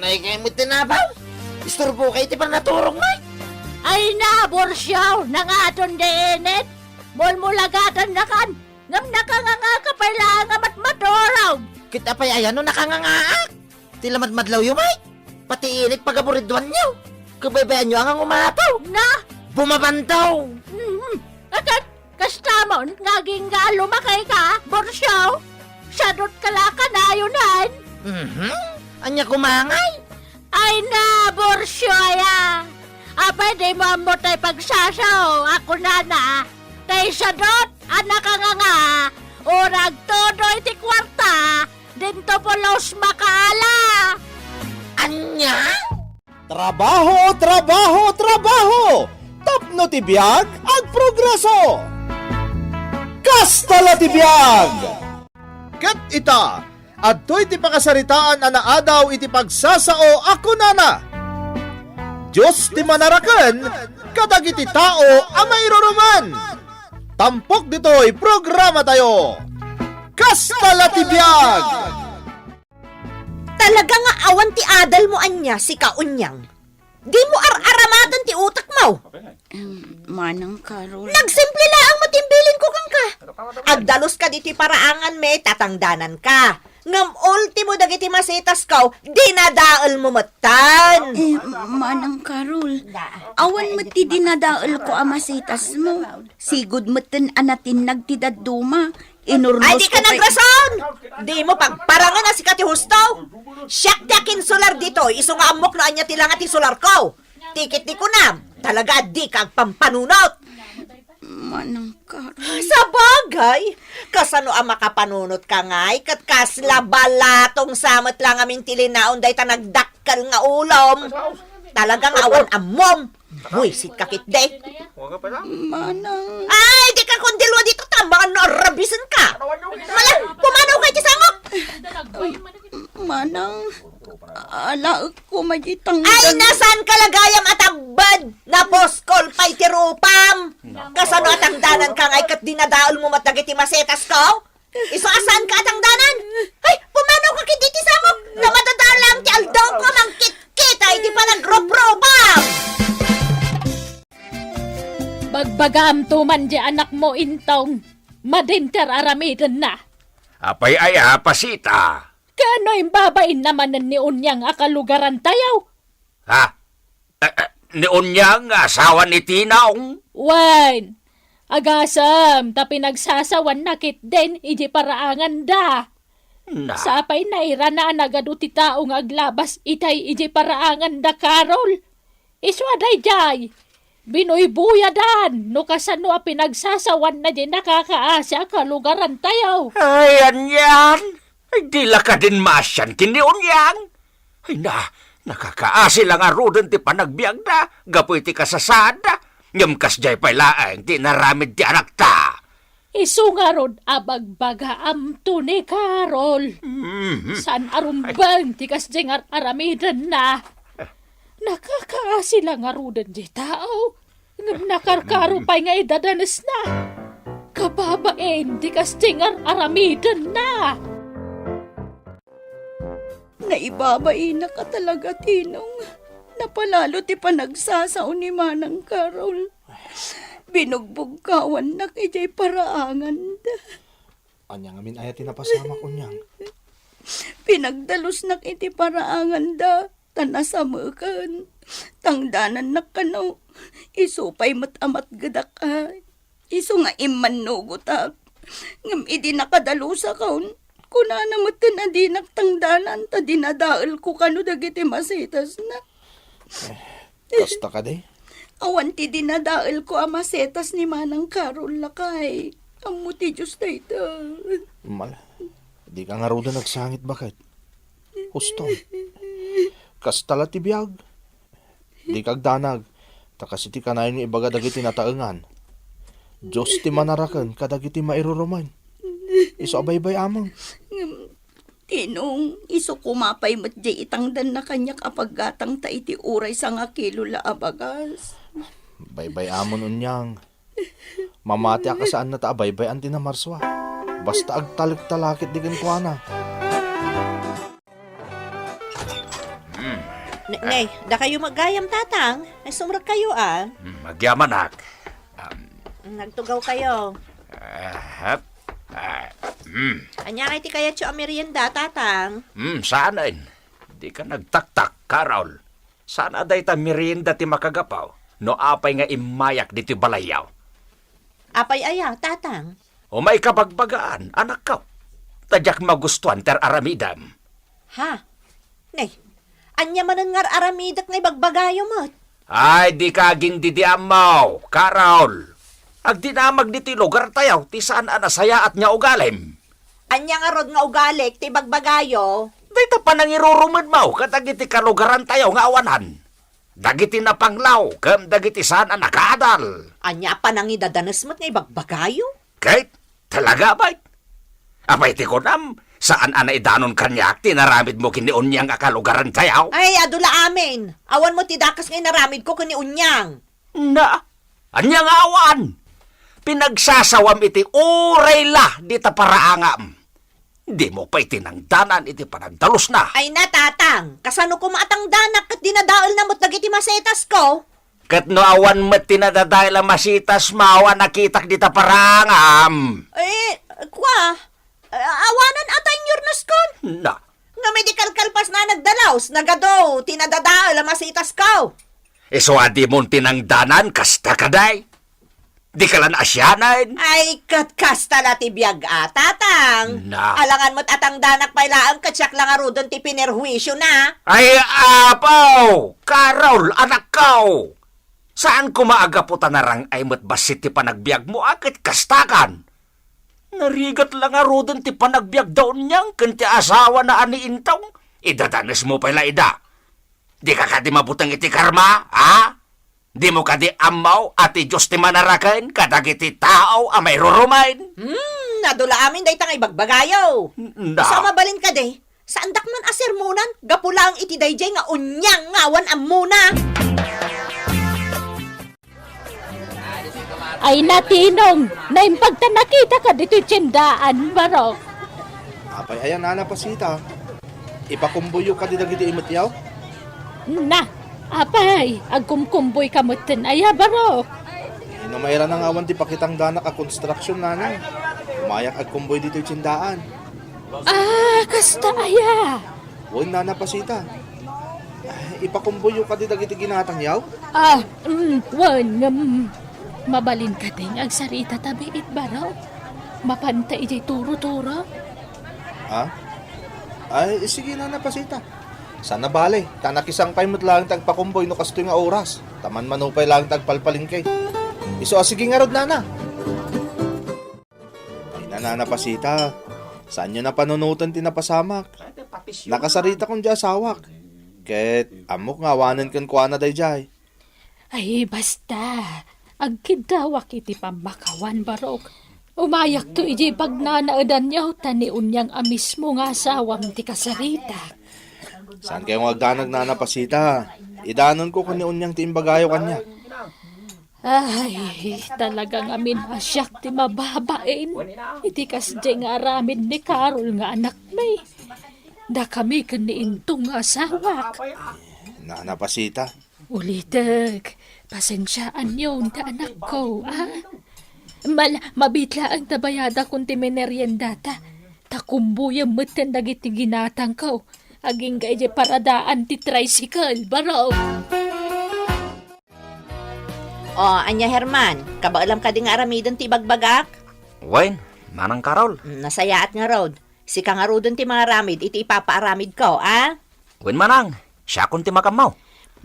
May kayo mo tinabaw. Istorbo kayo ti pa naturong may. Ay na, Borsyaw, nangaton deenet. Mulmulagatan na kan. Ngam nakanganga ka pala nga matmaturaw. Kita pa ayan no nakangangaak. Tila madmadlaw yung may. Pati init pagaburidwan nyo. Kabaybayan nyo ang umataw. Na, Bumabantaw. agad, kastamon, ngaging nga lumakay ka, Borsyaw. Sadot kalaka na yunan. Anya kumangay. Ay na, Borsyoya. Apay di mo mo tayo pagsasaw. Ako na. Tay sadot, anak ka nga. Urag todo iti kwarta. Dinto po los makaala. Anya? Trabaho, trabaho, trabaho! Tapno ti biag ag progreso! Kastala ti biag! Ket ita, adtoy ti pakasaritaan anaadaw iti pagsasao ako nana. Diyos ti manaraken, kadag iti tao ang mairuruman. Tampok dito'y programa tayo. Kastala ti biag! Talaga nga awan ti adal mo anya si Kaunyang. Di mo ar-aramatan ti utak mo. Manang Carol. Nagsimple lang matimbilin ko kang ka. Agdalos ka diti paraangan me, tatangdanan ka. Ngam ultimo dagiti masetas kaw, dinadaal mo matan. Manang Carol. Awan mo ti dinadaal ko amasitas mo. Sigud mo tin anatin nagtidaduma. Inurnos Ay di ka ko kay- nagrason. Di mo pagparangan na si Kati Hustaw. Siyak tiyakin solar dito, iso nga amok na anya tilang ati solar ko. Tikit di ko na, talaga di kag pampanunot. Manang Carol. Sa bagay, kasano ang makapanunot ka ngay, kat kasla balatong samat lang aming tilinaon day ta nagdakkal nga ulom. Talagang awan amom. Buisit kakit day. Manang. Ay, di ka kundilwa dito tambangan no arabisan ka. Mala, pumanaw kay tisangok. Manang. Ala ko magitang. Ay, nasan kalagayam at agbad na poskol pa'y tirupam. Kasano at ang danan ka ngay kat dinadaol mo matagiti masetas ko? Iso asan ka at ang danan? Ay, pumanaw ka kit diti samok. Na matadaan lang ti aldaw ko mang kit-kit ay di pa nagro-probam. Bagbagam tuman di anak mo intong. Madinter aramidan na. Apay ay pasita. Kano yung babain naman ni Unyang akalugaran tayaw? Ha? Ni Unyang asawa ni Tinaong? Wan, agasam, ta pinagsasawan nakit din, iji paraangan da. Na, Sapay naira na nagado ti taong aglabas itay iji paraangan da Carol. Iswaday jay, binuybuyadan, no kasano a pinagsasawan na di nakakaasa kalugaran tayaw. ayan yan. Ay, di la ka din masyan kini Unyang. Ay nakakaasi lang arudan ti panagbiag da. Gapoy ti kasasada. Nyamkas jay pa'y laeng ti naramid ti anak ta. Isungarod abagbaga amto ni Carol. San arumbang tikas jengar aramidan na. Nakakaasi lang arudan di tao. Ngam nakarkaro pa'y nga idadanas na. Kababain tikas jengar aramidan na. Naibabay na ka talaga, Tinong. Napalalo ti panagsasaon ni Manang Carol. Binugbugkawan na kay paraangan da. Anya ngamin ay tinapasama ko niyang. Pinagdalos na iti paraangan da. Tanasamakan. Tangdanan na kano. Isupay matamat gadak ka. Iso nga iman nugutak. Ngam idi nakadalusa kaun. Kuna naman na di naktangdanan ta dinadaal ko kano dagiti masitas na. Kasta ka day. Awan ti dinadaal ko ang masetas ni Manang Carol lakay. Amo ti Diyos na ito. Mala, di ka nga raw na nagsangit bakit? Husto. Kastala ti biyag. Di kag danag. Takasiti ka na yun ibaga dagiti nataengan. Diyos ti manarakan kadagiti mairuruman. Iso abaybay amang. Tinong, iso kumapay mat di itangdan na kanyak apaggatang ta iti uray sa nga kilo la abagas. Baybay amon unyang. Mamati ka saan na ta abaybay ang tinamarswa. Basta agtalik-talakit di gan kuana. Nay, da kayo magayam tatang. Ay sumrag kayo Magyaman ak. Nagtugaw kayo. Hap. Anya kay ti kaya tso merienda tatang. Saanin? Di ka nagtaktak, Carol. Sana day ta merienda ti makagapaw. No apay nga imayak dito balayaw. Apay aya tatang. O may kabagbagaan, anak ka. Tadyak magustuhan ter aramidam. Ha? Nay, anya manan ngar aramidak na ibagbagayo mo't. Ay, di kaging didiamaw, Carol. Agdinamag dito lugar tayaw, ti saan anasaya at nya ugalim. Anya nga rod nga ugalik ti bagbagayo. Dito pa nang irurumad mo, katagiti kalugaran tayaw nga awanan. Dagiti na panglaw, kam dagiti saan nakadal. Anya pa nang idadanas mo't nga ibagbagayo. Kahit, talaga ba'y? Abay ti ko nam, saan ana idanon kanyak, tinaramid mo kiniunyang akalugaran tayaw? Ay, adula amin. Awan mo ti dakas ngay naramid ko kani unyang. Na, anyang awan. Pinagsasawam iti uray la di ta paraangam. Di mo pa itinangdanan iti panagdalos na. Ay natatang, kasano ko maatang danak kat dinadaol na mo't dagiti masetas ko. Kat no awan met tinadadahil ang masitas mawa nakitak di ta paraangam. Awanan atay nyurnos kon. Na, Nga medical kalpas na nagdalaws, nagado, tinadadaol ang masitas ko. iso adi mong tinangdanan kasta kaday. Di ka lang asyanan. Ay, katkas tala ti biyag tatang. Na. Alangan mo't atang danak pailaan katsyak lang arudon ti pinerhuisyo na. Ay, apaw! Carol, anak ko! Saan ko maagaputan na rang ay matbasit ti panagbiag mo akit kastakan? Narigat lang arudon ti panagbiag daon niyang kanti asawa na ani intong. Idadanas mo pala ida. Di ka kadi mabutang iti karma, ha? Di mo kadi amaw ati Diyos ti manarakan kadagiti tao amay rurumain? Nadula amin day tangay bagbagayo. Na. Sa mabalin ka de, saan dakman asermonan, gapulang iti dayjay nga unyang ngawan amuna. Ay natinong, naimpagta nakita ka dito tiyendaan, Barok. Apay, ayan nana pasita. Ipakumbuyo ka di dagiti imatyaw? Na, apay, agkumkumboy ka mo tin, aya, Barok. Inumayra na nga awan ti pakitang danak a construction nana. Umayak agkumboy dito yung tsindaan. Kasta aya. Huwag nana pasita. Ipakumbuyo ka di dagiti ginatang yaw? Mabalin ka din ang sarita tabiit, Barok. Mapantay di turo-turo. Ha? Ay, sige nana pasita. Sana bale, tanakisang time mo't lang tagpakumboy no kasto nga oras. Taman manupay lang tagpalpalingkay. Iso sige nga rod nana. Ay nanana pasita. Saan nyo na panunutan tinapasamak? Nakasarita kong di asawak. Ket amok nga awanan kan kuana day jay. Ay, basta. Agkidawak iti pambakawan, Barok. Umayak to iji pagnanaadan niyaw tani unyang amis mo nga asawam ti kasarita. Saan kayo magdanag nana pasita? Idanon ko kani unyang tiimbagayo kanya. Ay, talagang amin asyak ti mababain. Iti kasdi nga aramid ni Carol nga anak may. Da kami kaniintong nga asawak. Nana pasita. Ulitek, pasensyaan yun ta anak ko, mabitla ang tabayada kung ti meneryendata. Takumbuya matan dagiti ginatang ko. Aging gaje paradaan ti tricycle, Barok. Anya Herman, kabaalam ka di nga aramidan ti bagbagak? Wen, manang Carol. Nasayaat nga rod. Si ka nga rodon ti mga ramid, iti ipapaaramid ko, Wen manang, siya kun ti makamaw.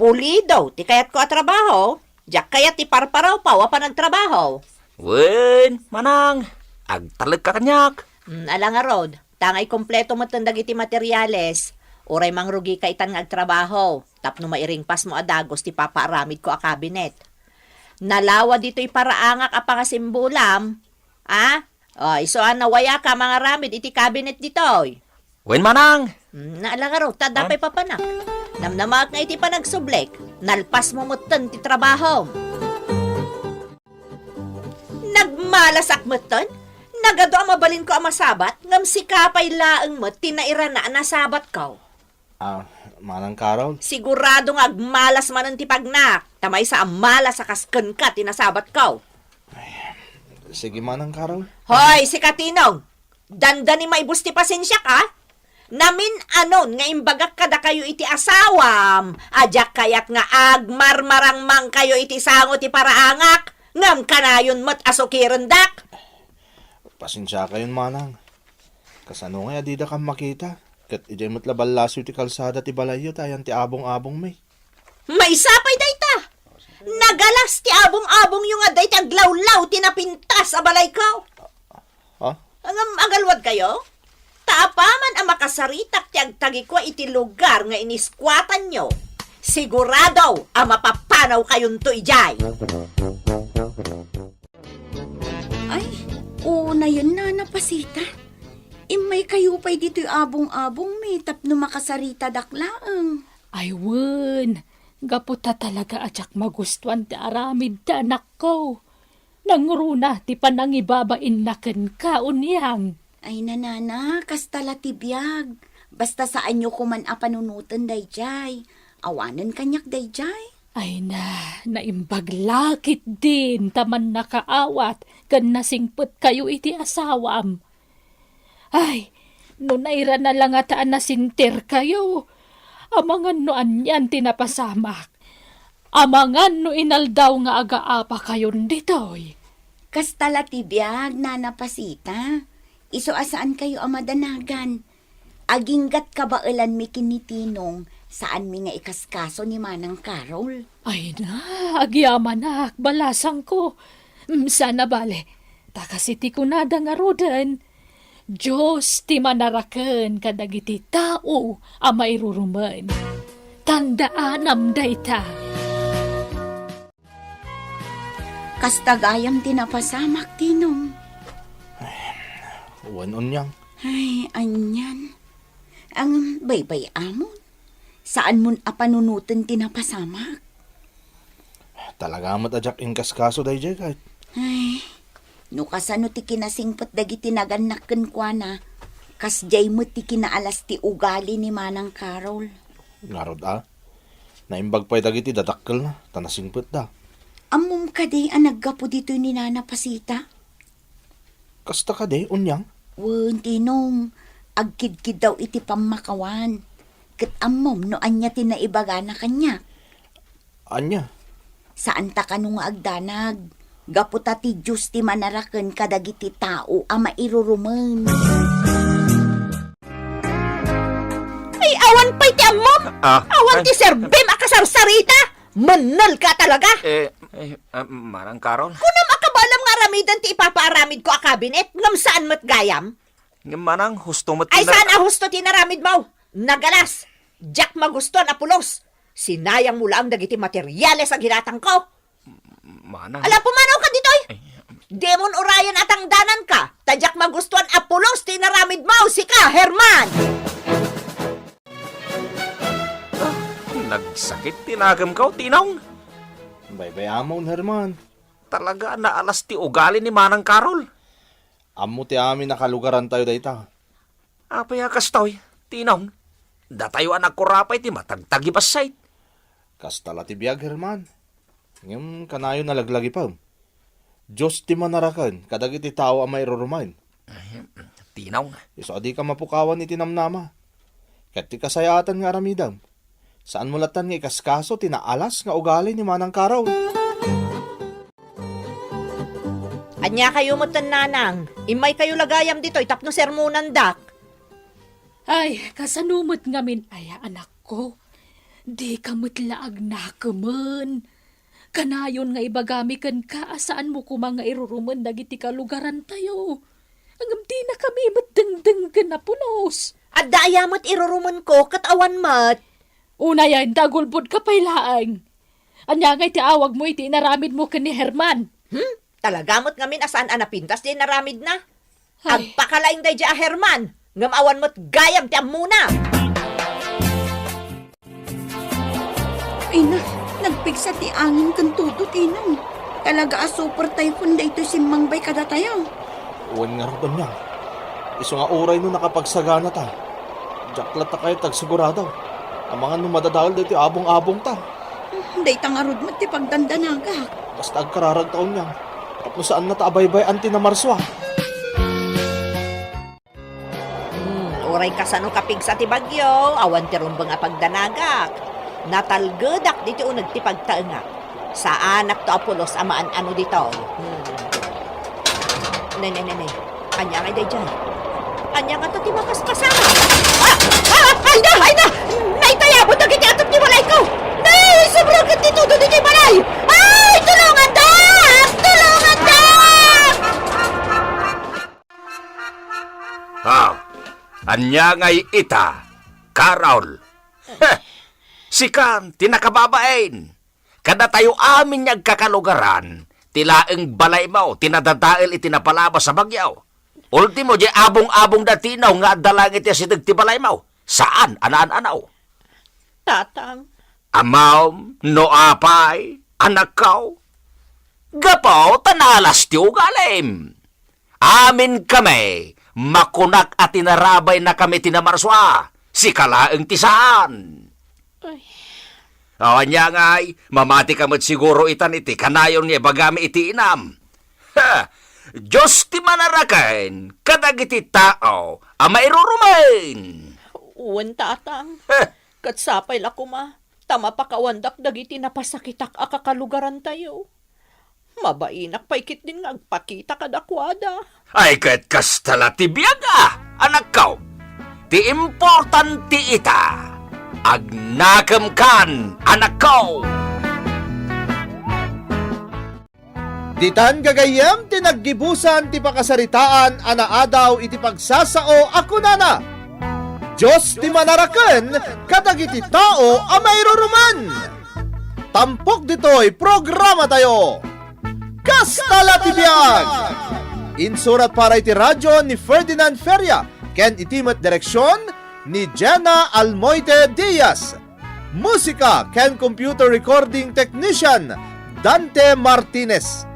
Pulido, ti kayat ko trabaho. Diyak kayat ti parparaw pa, wapa nagtrabaho. Wen, manang, agtalag ka kanyak. Ala nga rod, tangay kompleto mo tandag iti materyales. Uray mangrugi ka itan nga agtrabaho. Tapno mairing pas mo adagos ti papaaramid ko a kabinet. Nalawa dito'y paraangak a pangasimbulam. Isoan na waya ka mga ramid iti kabinet dito'y. Wen manang. Naala nga rod, tadapay papanak. Namnamak nga iti panagsublek. Nalpas mo mutan ti trabaho. Nagmalasak mutan? Nagado ang mabalin ko ang masabat, ngam si kapay laang mo, tinaira na nasabat ko. Manang Carol, Sigurado nga agmalas man ang tipagnak. Tamay sa amalas sa kasken ka, tinasabat ka. sige Manang Carol. Hoy, si Katinong, danda ni maibus ti pasensya ka? Namin anon nga imbagak kada kayo iti asawam, ajak kayat nga agmarmarang mang kayo iti sango ti paraangak, ngam kanayon mat asukirendak. Pasensya kayon Manang. Kasano nga adida kang makita. Kat ijay mo't labalasyo ti kalsada ti balayo tayan ti abong-abong may. May sapay dayta. Nagalas ti abong-abong yung aday ti aglawlaw tinapintas a balay ko. Ha? Ang agalwad kayo? Taapaman ang makasaritak ti agtagikwa iti lugar nga iniskwatan nyo. Sigurado ang mapapanaw kayon to ijay. Ay, oo na yun na napasita. Imay kayo pa'y dito'y abong-abong may tapno makasarita daklaang. Ay, wen. Gaputa talaga atyak magustuhan ti aramid ta anak ko. Nangruna ti panangibabain na ken ka unyang. Ay nanana, kastala tibiyag. Basta saan nyo kuman apanunutan dayjay. Awanan kanyak dayjay. Ay na, naimbaglakit din taman nakaawat kan nasingput kayo iti asawam. Ay, no naira na lang ataan na sinter kayo. Amangan no anyan tinapasamak. Amangan no inaldaw nga agaapa kayon ditoy. Kastala tibiyag, nanapasita. Iso asaan kayo amadanagan. Aginggat kabailan mi kinitinong saan mi nga ikaskaso ni Manang Carol. Ay na, agyamanak, balasang ko. Sana bale, takasiti ko nada nga roden. Diyos ti manaraken kadagiti tao a mairuruman. Tandaan dayta. Kastagayam tinapasamak tinong. Wanon yang. Ay, anyan. Ang baybay amon. Saan mun apanunutan tinapasamak? Talaga mat ajak ingkas kaso dayjay kahit. Ay, no kasano ti kinasingpot dagiti naganakken kwa na. Kasjay mo ti kinaalas ti ugali ni Manang Carol. Ngarod Naimbag pa'y dagiti dadakkel na. Tanasingput da. Amom ka di ang naggapo dito ni Nana Pasita. Kasta ka de, unyang. Wen, tinong. Agkid-kid daw iti pamakawan. Kat amom no anya tinaibaga na kanya. Anya? Saan ta kanong agdanag? Gaputa ti Diyos ti manaraken kadagiti tao a mairuruman. Ay, awan pa'y ti amom! Awan ti Sir Bem akasarsarita! Manal ka talaga! Manang Carol? Kunam akabalam nga ramidan ti ipapaaramid ko a kabinet, ngam saan mat gayam? Manang, husto mo Ay saan husto tinaramid mo? Nagalas! Jack magustuhan apulos! Sinayang mo lang dagiti materyales ang ginatang ko! Manang... Alam pumanaw ka ditoy! Demon Orion at ang danan ka! Tadyak magustuhan apulos tinaramid mo! Sika, Herman! Nagsakit tinagam ka, tinong. Baybay amon, Herman. Talaga naalas ti ugali ni Manang Carol. Amo ti amin nakalugaran tayo dayta. Apay akastoy, tinong. Datayo anak ko rapay ti matagtagi basay. Kastala ti biyag, Herman. Ngayon kanayo nalaglagi pa. Diyos ti manarakan, kadagiti tao ang mairurumain. Tinong. Iso adi ka mapukawan iti namnama. Kat ti kasayatan nga aramidam. Saan mulatan nga ikaskaso tinaalas nga ugali ni Manang Carol. Anya kayo mutan nanang, imay kayo lagayam ditoy tapno sermonan dak. Ay, kasanumot ngamin ay anak ko. Di kamutlaag na kaman. Kanayon nga ibagamikan ka saan mo ko mga iruruman dagiti kalugaran tayo. Hanggang di na kami matdengdeng na punos. At daayamot iruruman ko katawan mat. Una yan, dagulbod ka pailaang. Anya nga'y tiawag mo iti naramid mo ka ni Herman. Talagamot ngamin asaan anapintas di naramid na. Ay. Agpakalaing day a Herman. Ngamawan mo't gayam ti muna. Ay na, nagpigsa ti angin kan tuto tinong. Talaga a super typhoon da ito simangbay kada tayo. Uwan nga rin niya. Iso nga oray no nakapagsagana ta. Jaklat ta kayo tagsigurado. Ang mga numadadawal dito abong-abong ta. Day tangarod mo ti pagdandanaga. Basta agkararag taon niya. Tapos saan na taabay-bay anti na marswa. Uray kasano kapig sa tibagyo, awan ti rumba nga pagdanagak. Natalgedak dito unag ti pagtaengak. Sa anak to Apolos amaan ano dito. Ne. Anya nga day dyan. Anya nga to ti makaspasama. Ay na! Naitayabot na kiti atop ni balay ko! Nay! Sobrang dito doon ni balay! Ay! Tulungan da! Tulungan da! Anya ngay ita, Carol. Sikan, tinakababain. Kada tayo amin niyag kakalugaran, tilaeng balay mo, tinadadail itinapalabas sa bagyaw. Ultimo, di abong-abong datinaw nga dalangit ya sidag ti balay mo. Saan? Anaan-anaw? Tatang, Amaw, no apay, anak kaw. Gapaw, tanalas tiyo galim. Amin kami, makunak at tinarabay na kami tinamarswa. Si kalaeng tisaan. Awan niya ngay, mamati ka mo't siguro itan iti, kanayon niya bagami iti inam. Diyos ti manarakan, kadag iti tao, ama irurumain. uwan tatang. Katsapay la kuma, tama pa kawandak dagiti napasakitak akakalugaran tayo. Mabainak paikit din nga agpakita kadakwada. Ay kat kastala ti biyaga, anak kaw. Ti importante ita, agnakam kan, anak kaw. Ditan gagayem tinaggibusan ti pakasaritaan anaadaw iti pagsasao ako nana. Diyos ti manaraken kadagiti tao a mayruruman. Tampok ditoy programa tayo. Kastala ti biag. Insurat para iti radyo ni Ferdinand Feria ken itimet direksyon ni Jenna Almoite Diaz. Musika ken computer recording technician Dante Martinez.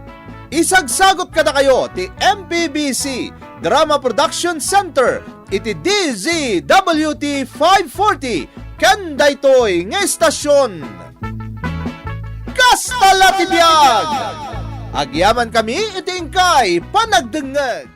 Isagsagot kada kayo ti MPBC Drama Production Center iti DZWT 540 ken daytoy nga estasyon. Kastala ti biag. Agyaman kami iti ingkay panagdengeg.